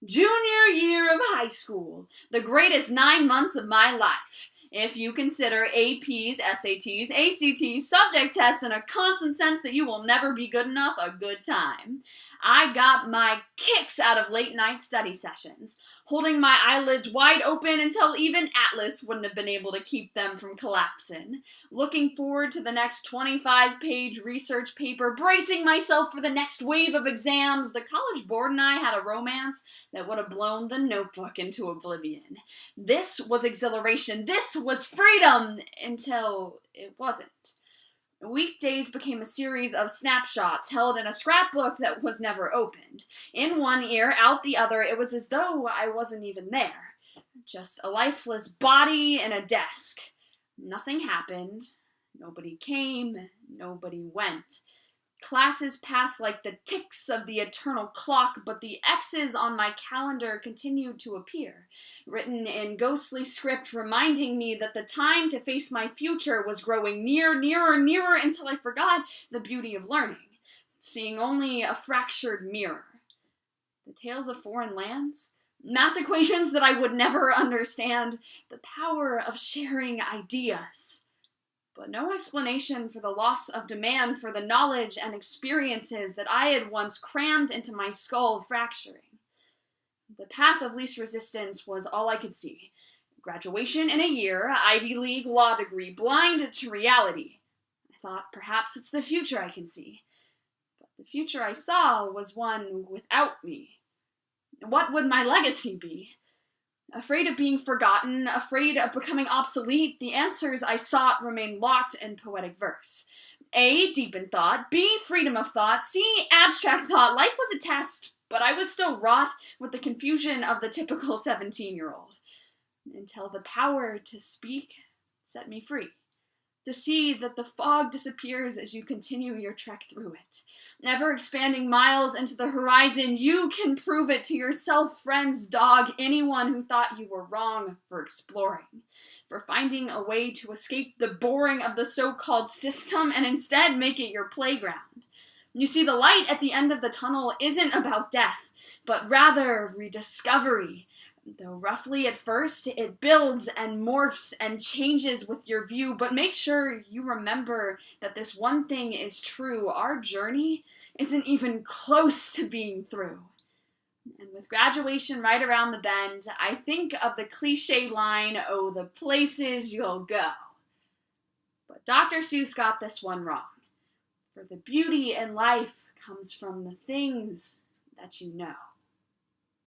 Junior year of high school, the greatest 9 months of my life. If you consider APs, SATs, ACTs, subject tests, and a constant sense that you will never be good enough, a good time. I got my kicks out of late night study sessions, holding my eyelids wide open until even Atlas wouldn't have been able to keep them from collapsing, looking forward to the next 25-page research paper, bracing myself for the next wave of exams. The College Board and I had a romance that would have blown the notebook into oblivion. This was exhilaration. This was freedom, until it wasn't. Weekdays became a series of snapshots held in a scrapbook that was never opened. In one ear, out the other, it was as though I wasn't even there. Just a lifeless body and a desk. Nothing happened. Nobody came. Nobody went. Classes passed like the ticks of the eternal clock, but the X's on my calendar continued to appear, written in ghostly script reminding me that the time to face my future was growing nearer, until I forgot the beauty of learning, seeing only a fractured mirror. The tales of foreign lands, math equations that I would never understand, the power of sharing ideas. But no explanation for the loss of demand for the knowledge and experiences that I had once crammed into my skull, fracturing. The path of least resistance was all I could see. Graduation in a year, Ivy League law degree, blind to reality. I thought perhaps it's the future I can see. But the future I saw was one without me. What would my legacy be? Afraid of being forgotten, afraid of becoming obsolete, the answers I sought remained locked in poetic verse. A, deep in thought. B, freedom of thought. C, abstract thought. Life was a test, but I was still wrought with the confusion of the typical 17-year-old. Until the power to speak set me free. To see that the fog disappears as you continue your trek through it. Ever expanding miles into the horizon, you can prove it to yourself, friends, dog, anyone who thought you were wrong for exploring, for finding a way to escape the boring of the so-called system and instead make it your playground. You see, the light at the end of the tunnel isn't about death, but rather rediscovery. Though roughly at first, it builds and morphs and changes with your view, but make sure you remember that this one thing is true. Our journey isn't even close to being through. And with graduation right around the bend, I think of the cliche line, "Oh, the places you'll go." But Dr. Seuss got this one wrong. For the beauty in life comes from the things that you know.